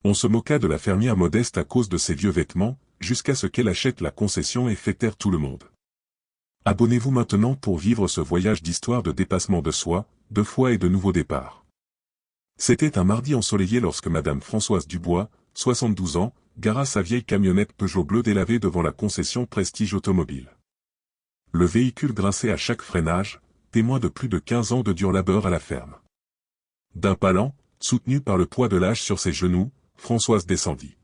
On se moqua de la fermière modeste à cause de ses vieux vêtements, jusqu'à ce qu'elle achète la concession et fait taire tout le monde. Abonnez-vous maintenant pour vivre ce voyage d'histoire de dépassement de soi, de foi et de nouveaux départs. C'était un mardi ensoleillé lorsque Madame Françoise Dubois, 72 ans, gara sa vieille camionnette Peugeot bleu délavée devant la concession Prestige Automobile. Le véhicule grinçait à chaque freinage, témoin de plus de 15 ans de dur labeur à la ferme. D'un pas lent, soutenue par le poids de l'âge sur ses genoux, Françoise descendit.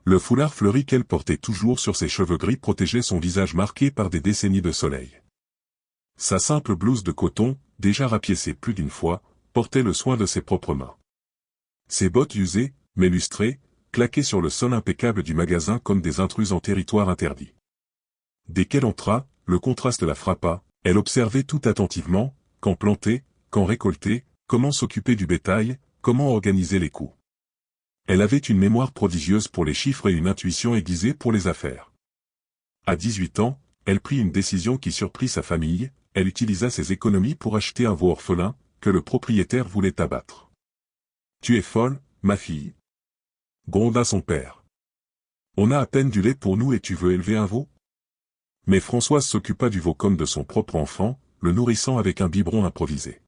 Le foulard fleuri qu'elle portait toujours sur ses cheveux gris protégeait son visage marqué par des décennies de soleil. Sa simple blouse de coton, déjà rapiécée plus d'une fois, portait le soin de ses propres mains. Ses bottes usées, mais lustrées, claquaient sur le sol impeccable du magasin comme des intrus en territoire interdit. Dès qu'elle entra, le contraste la frappa, elle observait tout attentivement, quand planter, quand récolter, comment s'occuper du bétail, comment organiser les coûts. Elle avait une mémoire prodigieuse pour les chiffres et une intuition aiguisée pour les affaires. À 18 ans, elle prit une décision qui surprit sa famille, elle utilisa ses économies pour acheter un veau orphelin, que le propriétaire voulait abattre. « Tu es folle, ma fille » gronda son père. « On a à peine du lait pour nous et tu veux élever un veau ?» Mais Françoise s'occupa du veau comme de son propre enfant, le nourrissant avec un biberon improvisé.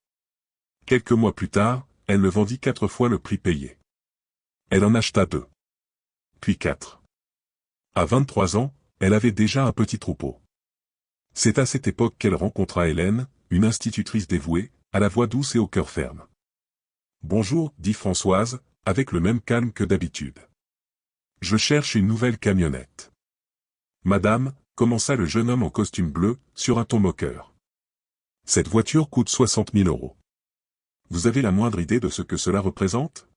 Quelques mois plus tard, elle le vendit 4 fois le prix payé. Elle en acheta 2. Puis 4. À 23 ans, elle avait déjà un petit troupeau. C'est à cette époque qu'elle rencontra Hélène, une institutrice dévouée, à la voix douce et au cœur ferme. « Bonjour, dit Françoise, avec le même calme que d'habitude. Je cherche une nouvelle camionnette. » Madame, commença le jeune homme en costume bleu, sur un ton moqueur. Cette voiture coûte 60 000 €. Vous avez la moindre idée de ce que cela représente?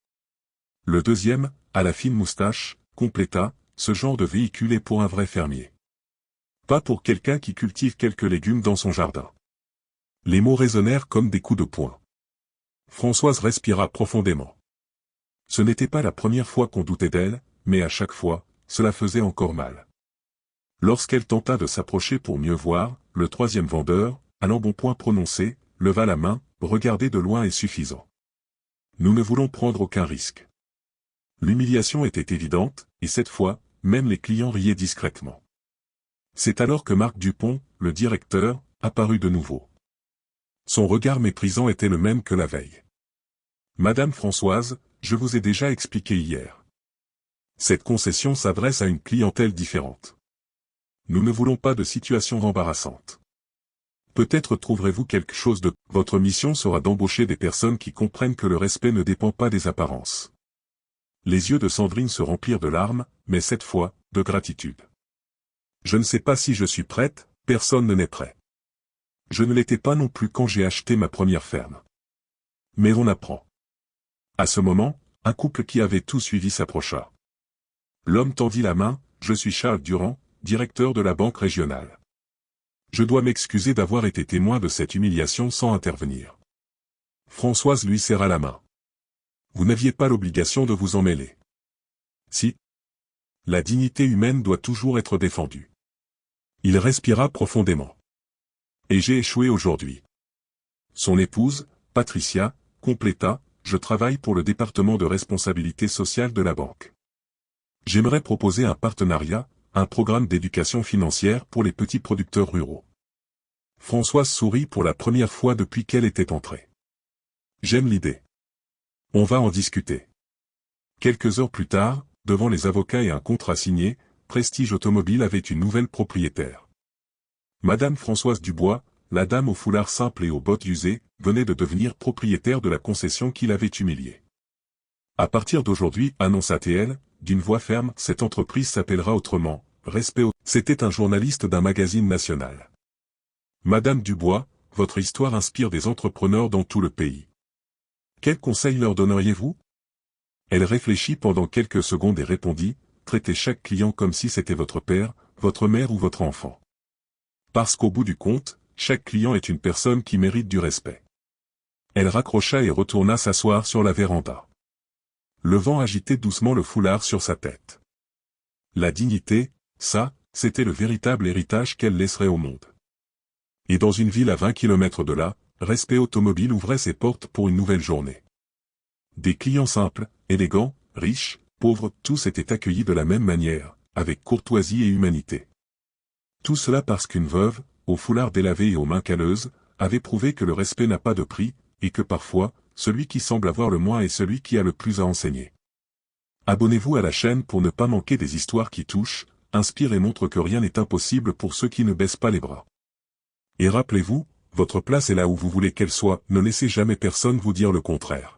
Le deuxième, à la fine moustache, compléta, ce genre de véhicule est pour un vrai fermier. Pas pour quelqu'un qui cultive quelques légumes dans son jardin. Les mots résonnèrent comme des coups de poing. Françoise respira profondément. Ce n'était pas la première fois qu'on doutait d'elle, mais à chaque fois, cela faisait encore mal. Lorsqu'elle tenta de s'approcher pour mieux voir, le troisième vendeur, un embonpoint prononcé, leva la main, regarder de loin est suffisant. Nous ne voulons prendre aucun risque. L'humiliation était évidente, et cette fois, même les clients riaient discrètement. C'est alors que Marc Dupont, le directeur, apparut de nouveau. Son regard méprisant était le même que la veille. « Madame Françoise, je vous ai déjà expliqué hier. Cette concession s'adresse à une clientèle différente. Nous ne voulons pas de situation embarrassante. Peut-être trouverez-vous quelque chose de... Votre mission sera d'embaucher des personnes qui comprennent que le respect ne dépend pas des apparences. » Les yeux de Sandrine se remplirent de larmes, mais cette fois, de gratitude. « Je ne sais pas si je suis prête, personne ne n'est prêt. Je ne l'étais pas non plus quand j'ai acheté ma première ferme. Mais on apprend. » À ce moment, un couple qui avait tout suivi s'approcha. L'homme tendit la main, « Je suis Charles Durand, directeur de la banque régionale. Je dois m'excuser d'avoir été témoin de cette humiliation sans intervenir. » Françoise lui serra la main. « Vous n'aviez pas l'obligation de vous en mêler. » Si. La dignité humaine doit toujours être défendue. Il respira profondément. « Et j'ai échoué aujourd'hui. » Son épouse, Patricia, compléta, « Je travaille pour le département de responsabilité sociale de la banque. J'aimerais proposer un partenariat, un programme d'éducation financière pour les petits producteurs ruraux. » Françoise sourit pour la première fois depuis qu'elle était entrée. « J'aime l'idée. On va en discuter. » Quelques heures plus tard, devant les avocats et un contrat signé, Prestige Automobile avait une nouvelle propriétaire. Madame Françoise Dubois, la dame au foulard simple et aux bottes usées, venait de devenir propriétaire de la concession qui l'avait humiliée. À partir d'aujourd'hui, annonça-t-elle, d'une voix ferme, cette entreprise s'appellera autrement, Respect. C'était un journaliste d'un magazine national. Madame Dubois, votre histoire inspire des entrepreneurs dans tout le pays. Quels conseils leur donneriez-vous? Elle réfléchit pendant quelques secondes et répondit, traitez chaque client comme si c'était votre père, votre mère ou votre enfant. Parce qu'au bout du compte, chaque client est une personne qui mérite du respect. Elle raccrocha et retourna s'asseoir sur la véranda. Le vent agitait doucement le foulard sur sa tête. La dignité, ça, c'était le véritable héritage qu'elle laisserait au monde. Et dans une ville à 20 km de là, Respect Automobile ouvrait ses portes pour une nouvelle journée. Des clients simples, élégants, riches, pauvres, tous étaient accueillis de la même manière, avec courtoisie et humanité. Tout cela parce qu'une veuve, au foulard délavé et aux mains calleuses, avait prouvé que le respect n'a pas de prix, et que parfois, celui qui semble avoir le moins est celui qui a le plus à enseigner. Abonnez-vous à la chaîne pour ne pas manquer des histoires qui touchent, inspirent et montrent que rien n'est impossible pour ceux qui ne baissent pas les bras. Et rappelez-vous, votre place est là où vous voulez qu'elle soit, ne laissez jamais personne vous dire le contraire.